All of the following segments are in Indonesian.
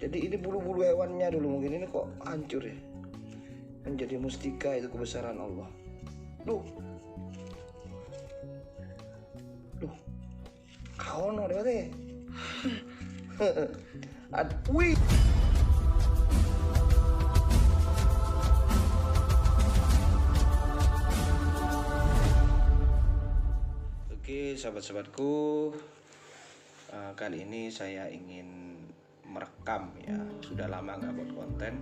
Jadi ini bulu-bulu hewannya dulu mungkin, ini kok hancur ya. Menjadi mustika, itu kebesaran Allah. Duh, kau no deh. Wih. Oke, sahabat-sahabatku, kali ini saya ingin merekam ya. Sudah lama nggak buat konten.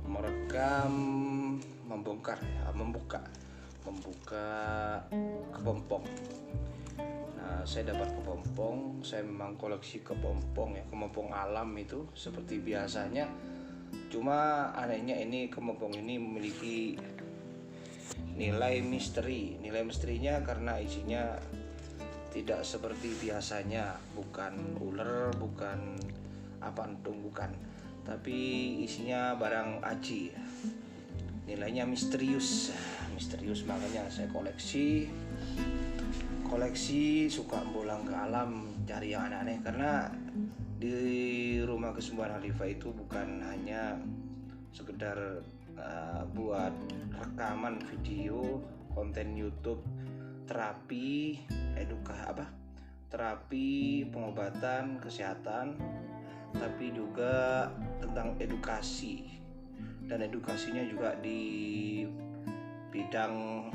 Merekam, membuka kepompong. Nah, saya dapat kepompong. Saya memang koleksi kepompong ya, kepompong alam itu seperti biasanya. Cuma anehnya ini kepompong ini memiliki nilai misteri. Nilai misterinya karena isinya tidak seperti biasanya, bukan ular, bukan apa entung, bukan, tapi isinya barang aji. Nilainya misterius, makanya saya koleksi, suka bolang ke alam, cari yang aneh-aneh. Karena di rumah Kesembuhan Khalifah itu bukan hanya sekedar buat rekaman video, konten YouTube, terapi, terapi pengobatan kesehatan, tapi juga tentang edukasi, dan edukasinya juga di bidang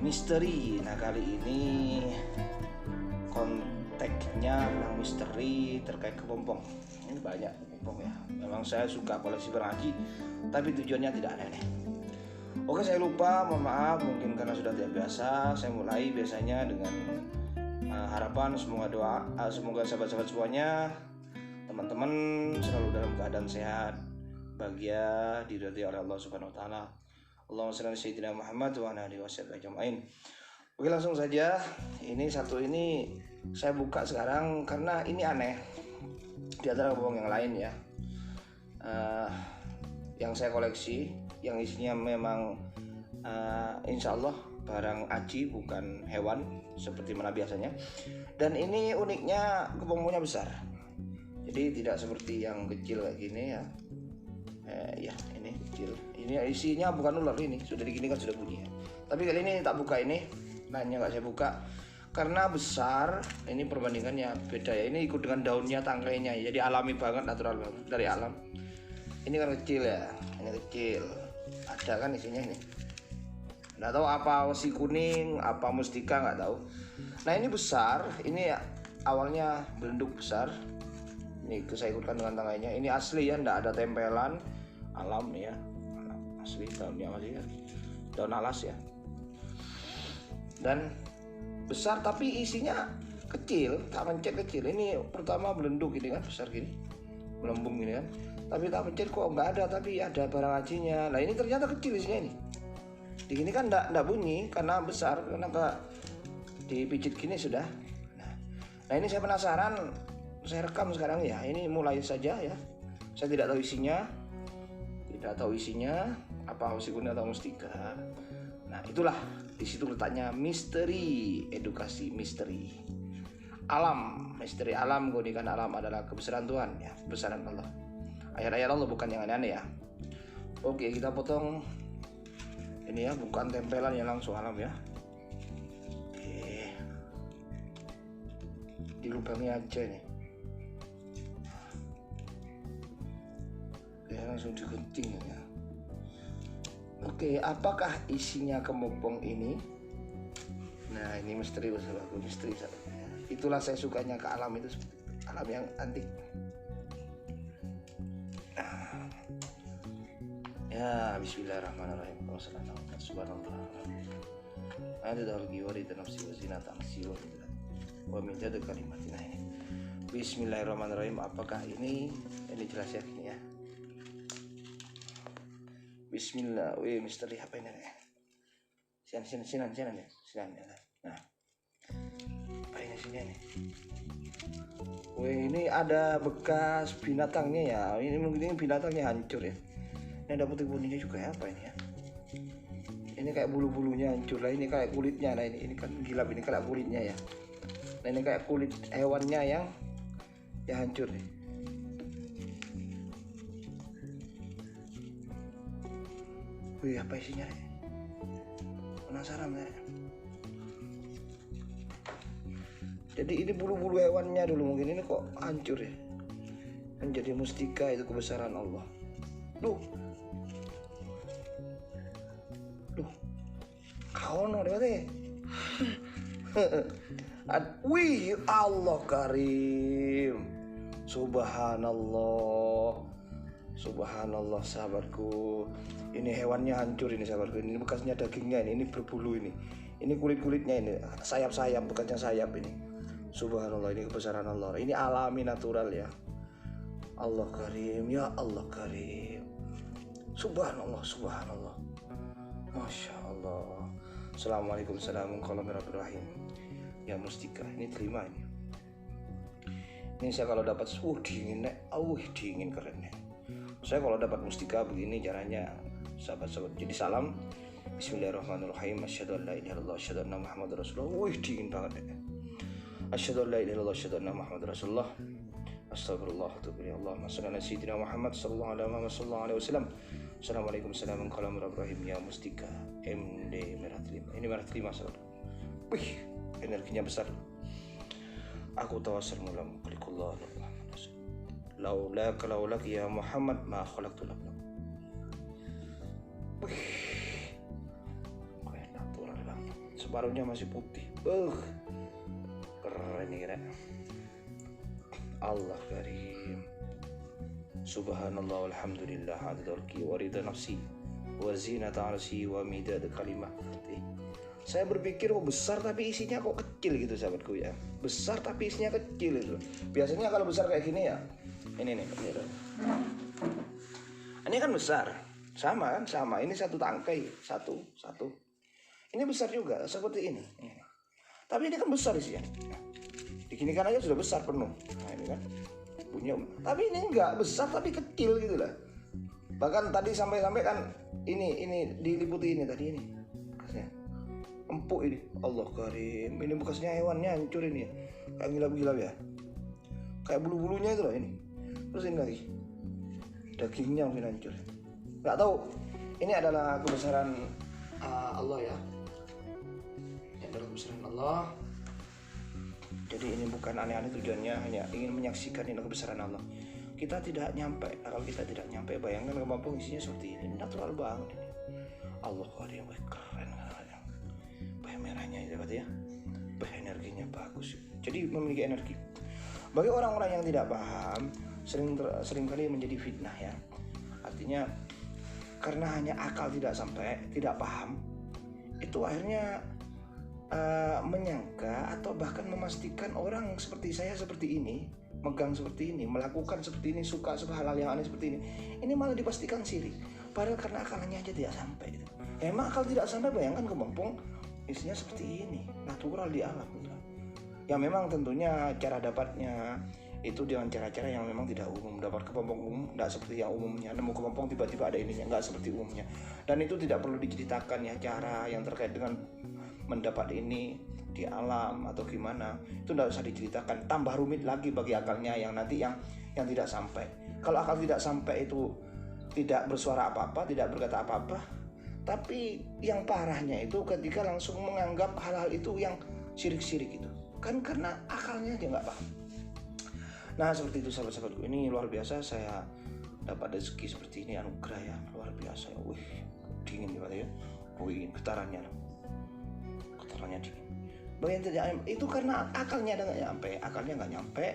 misteri. Nah, kali ini konteksnya tentang misteri terkait kepompong. Ini banyak kepompong ya. Memang saya suka koleksi barang haji, tapi tujuannya tidak aneh-aneh. Oke, saya lupa, mohon maaf, mungkin karena sudah tidak biasa. Saya mulai biasanya dengan harapan, semoga sahabat-sahabat semuanya, teman-teman selalu dalam keadaan sehat, bahagia, diridhai oleh Allah Subhanahu wa taala. Allahumma shalli ala sayyidina Muhammad wa ala alihi wasallam ajmain. Oke, langsung saja. Ini saya buka sekarang karena ini aneh di antara kepompong yang lain ya. Yang saya koleksi, yang isinya memang insya Allah barang aji, bukan hewan seperti mana biasanya. Dan ini uniknya kepompongnya besar, jadi tidak seperti yang kecil kayak gini ya. Ya ini kecil, ini isinya bukan ular, ini sudah digini kan sudah bunyi ya. Tapi kali ini tak buka, ini lainnya nggak saya buka karena besar. Ini perbandingannya beda ya, ini ikut dengan daunnya, tangkainya, jadi alami banget, natural banget dari alam. Ini kan kecil ya, ini kecil, ada kan isinya ini. Nggak tahu apa si kuning, apa mustika, nggak tahu. Nah, ini besar, ini awalnya berenduk besar. Ini saya ikutkan dengan tangannya. Ini asli ya, nggak ada tempelan, alam ya, asli daunnya masih ya, daun alas ya. Dan besar tapi isinya kecil, tak pencet kecil. Ini pertama berenduk ini kan besar gini, melembung gini kan. Tapi tak pencet kok nggak ada, tapi ada barang ajinya. Nah, ini ternyata kecil isinya ini. Di gini kan nggak bunyi karena besar, karena nggak dipijit gini sudah. Nah, ini saya penasaran, saya rekam sekarang ya. Ini mulai saja ya. Saya tidak tahu isinya apa kuning atau mustika. Nah, itulah di situ letaknya misteri, edukasi misteri alam. Misteri alam, keunikan alam adalah kebesaran Tuhan ya, kebesaran Allah. Ayat-ayat Allah, bukan yang aneh-aneh ya. Oke, kita potong ini ya, bukan tempelan ya, langsung alam ya. Oke, dilubangi aja nih. Oke, langsung digunting ya. Oke, apakah isinya kepompong ini? Nah, ini misteri, misteri. Itulah saya sukanya ke alam, itu alam yang antik. Ya, bismillahirrahmanirrahim. Subhanallah. Ada dalam giwari dan nafsi wazina tangsiro wa min jad kalimatina. Bismillahirrahmanirrahim. Apakah ini jelas ya gini ya. Bismillah. Wih, misteri apa ini ya? Sinan ya. Nah, apa ini sini nih? Wih, ini ada bekas binatangnya ya. Ini mungkin binatangnya hancur ya. Ini ada putih-putihnya juga ya, apa ini ya? Ini kayak bulu-bulunya hancur lah, ini kayak kulitnya. Nah, ini kan gilap, ini kayak kulitnya ya. Nah, ini kayak kulit hewannya yang hancur nih. Wih, apa isinya Rek? Penasaran Rek. Jadi ini bulu-bulu hewannya dulu, mungkin ini kok hancur ya. Menjadi mustika itu kebesaran Allah. Duh, kaono deh. Wih, Allah Karim. Subhanallah. Subhanallah sahabatku. Ini hewannya hancur ini sahabatku. Ini bekasnya dagingnya ini berbulu ini. Ini kulit-kulitnya ini, sayap-sayap bekasnya sayap ini. Subhanallah, ini kebesaran Allah. Ini alami natural ya. Allah Karim, ya Allah Karim. Subhanallah, subhanallah. Masya Allah. Assalamualaikum warahmatullahi. Ya mustika, ini terima ini. Ini saya kalau dapat dingin nek, dingin keren nek. Saya kalau dapat mustika begini caranya sahabat-sahabat. Jadi salam Bismillahirrahmanirrahim. Asyhadu an la ilaha illallah, asyhadu anna Muhammadar Rasulullah. Dingin banget nek. Asyhadu an la ilaha illallah, asyhadu anna Muhammadar Rasulullah. Astagfirullah, Allahumma shalli ala sayyidina Muhammad sallallahu alaihi wasallam. Assalamualaikum warahmatullahi. Ya mustika MD merah terima. Ini merah terima sahabat. Wih, energinya besar. Aku tawassul mula mukhliqullah laulak ya Muhammad ma khalaqtu lak. Wih, kayak natural banget. Separuhnya masih putih. Keren nih keren. Allah Karim. Subhanallah walhamdulillah adadulki wa ridha nafsi wa zinata arsi wa midad kalimati. Saya berpikir besar tapi isinya kok kecil gitu sahabatku ya. Besar tapi isinya kecil itu. Biasanya kalau besar kayak gini ya. Ini nih. Ini kan besar. Sama kan? Sama. Ini satu tangkai, satu. Ini besar juga seperti ini. Tapi ini kan besar isinya. Diginikan aja sudah besar penuh. Nah ini kan punya. Tapi ini enggak besar tapi kecil gitu lah. Bahkan tadi sampai kan ini diliputi ini tadi ini. Bekasnya empuk ini. Allah Karim. Ini bekasnya hewannya hancur ini. Kayak gilap-gilap ya. Kayak bulu-bulunya itu loh ini. Terus ini lagi. Dagingnya mungkin hancur. Enggak tahu. Ini adalah kebesaran Allah ya. Ini adalah kebesaran Allah. Jadi ini bukan aneh-aneh, tujuannya hanya ingin menyaksikan ini kebesaran Allah. Kita tidak nyampe, kalau kita tidak nyampe, bayangkan kemampuan isinya seperti ini, natural banget ini. Allah Karim, keren kan? Bah merahnya ya berarti ya, bah energinya bagus. Jadi memiliki energi. Bagi orang-orang yang tidak paham, seringkali menjadi fitnah ya. Artinya karena hanya akal tidak sampai, tidak paham, itu akhirnya menyangka atau bahkan memastikan orang seperti saya seperti ini, megang seperti ini, melakukan seperti ini, suka hal-hal yang aneh seperti ini malah dipastikan syirik. Padahal karena akalnya aja tidak sampai. Emang akal tidak sampai, bayangkan kemampuan isinya seperti ini, natural di alam. Ya memang tentunya cara dapatnya itu dengan cara-cara yang memang tidak umum. Dapat kepompong umum tidak seperti yang umumnya, nemu kepompong tiba-tiba ada ininya, nggak seperti umumnya. Dan itu tidak perlu diceritakan ya, cara yang terkait dengan mendapat ini di alam atau gimana, itu tidak usah diceritakan. Tambah rumit lagi bagi akalnya yang nanti yang tidak sampai. Kalau akal tidak sampai itu tidak bersuara apa-apa, tidak berkata apa-apa. Tapi yang parahnya itu ketika langsung menganggap hal-hal itu yang syirik-syirik itu kan karena akalnya dia nggak paham. Nah seperti itu sahabat-sahabatku, ini luar biasa. Saya dapat rezeki seperti ini, anugerah ya, luar biasa. Wih, dingin ya, wih, getarannya dingin. Bagian tidak itu karena akalnya nggak nyampe,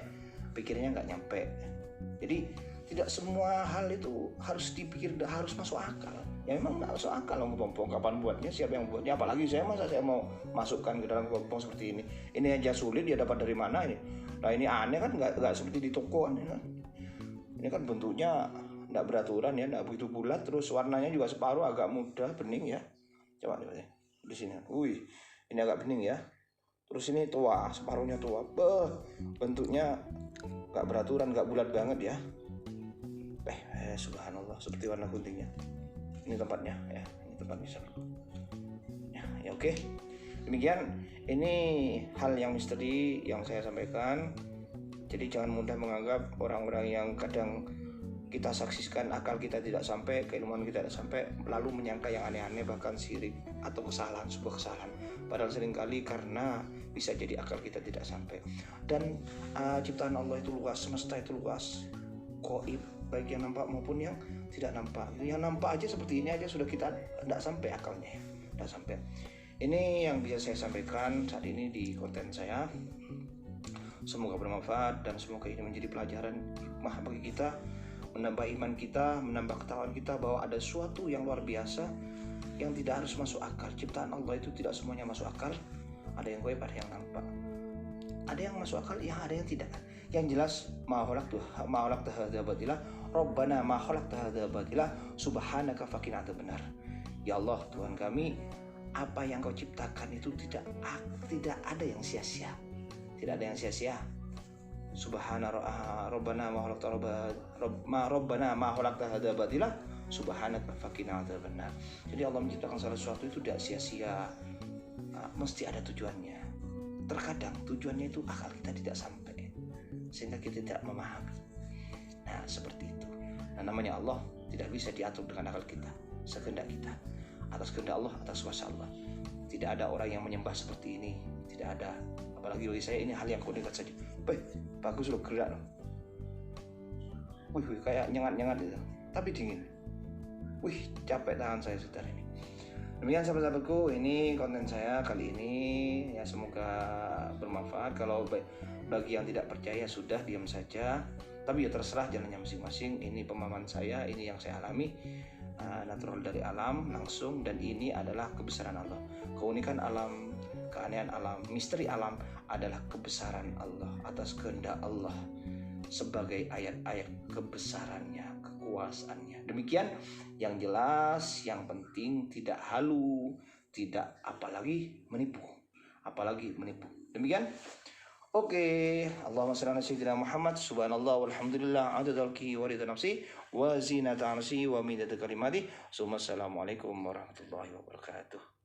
pikirnya nggak nyampe. Jadi tidak semua hal itu harus dipikir, harus masuk akal. Ya memang nggak masuk akal loh kepompong, kapan buatnya, siapa yang buatnya, apalagi saya mau masukkan ke dalam kepompong seperti ini. Ini aja sulit, dia dapat dari mana ini? Nah ini aneh kan, nggak seperti di toko kan. Ini kan bentuknya nggak beraturan ya, nggak begitu bulat, terus warnanya juga separuh agak muda, bening ya. Coba lihat di sini. Wih, ini agak bening ya. Terus ini tua, separuhnya tua. Bentuknya nggak beraturan, nggak bulat banget ya. Subhanallah, seperti warna guntingnya. Ini tempatnya ya, ini tempat misal. Ya oke. Demikian, ini hal yang misteri yang saya sampaikan. Jadi jangan mudah menganggap orang-orang yang kadang kita saksikan akal kita tidak sampai, keilmuan kita tidak sampai, lalu menyangka yang aneh-aneh, bahkan syirik atau kesalahan, sebuah kesalahan. Padahal seringkali karena bisa jadi akal kita tidak sampai. Dan ciptaan Allah itu luas, semesta itu luas, gaib, baik yang nampak maupun yang tidak nampak. Yang nampak aja seperti ini aja sudah kita tidak sampai akalnya, tidak sampai. Ini yang bisa saya sampaikan saat ini di konten saya. Semoga bermanfaat dan semoga ini menjadi pelajaran hikmah bagi kita, menambah iman kita, menambah ketahuan kita bahwa ada sesuatu yang luar biasa yang tidak harus masuk akal. Ciptaan Allah itu tidak semuanya masuk akal. Ada yang gaib, ada yang nampak. Ada yang masuk akal, yang ada yang tidak. Yang jelas ma khalaqta hadza batila, Rabbana ma khalaqta hadza batila, subhanaka faqina adzabannar. Ya Allah, Tuhan kami, apa yang kau ciptakan itu tidak ada yang sia-sia. Tidak ada yang sia-sia. Subhana Rabbana ma khalaqta hadza batila, subhanaka faqina adzabannar. Jadi Allah menciptakan segala sesuatu itu tidak sia-sia. Mesti ada tujuannya. Terkadang tujuannya itu akal kita tidak sampai, sehingga kita tidak memahami. Nah, seperti itu. Nah, namanya Allah tidak bisa diatur dengan akal kita, sekehendak kita. Atas kehendak Allah, atas kuasa Allah. Tidak ada orang yang menyembah seperti ini, tidak ada. Apalagi bagi saya ini hal yang kunikat saja. Bagus loh, gerak loh. Wih, kayak nyengat-nyengat itu, tapi dingin. Wih, capek tangan saya sebentar ini. Demikian sahabat-sahabatku, ini konten saya kali ini, ya semoga bermanfaat. Kalau bagi yang tidak percaya sudah diam saja, tapi ya terserah jalannya masing-masing. Ini pemahaman saya, ini yang saya alami, natural dari alam langsung, dan ini adalah kebesaran Allah. Keunikan alam, keanehan alam, misteri alam adalah kebesaran Allah, atas kehendak Allah sebagai ayat-ayat kebesarannya, kekuasaannya. Demikian yang jelas, yang penting tidak halu, tidak apalagi menipu. Demikian. Oke, Allahumma shalli ala sayyidina Muhammad, subhanallah walhamdulillah, adada khalqihi wa ridha nafsi wa zinata arsyhi wa midada kalimati. Assalamualaikum warahmatullahi wabarakatuh.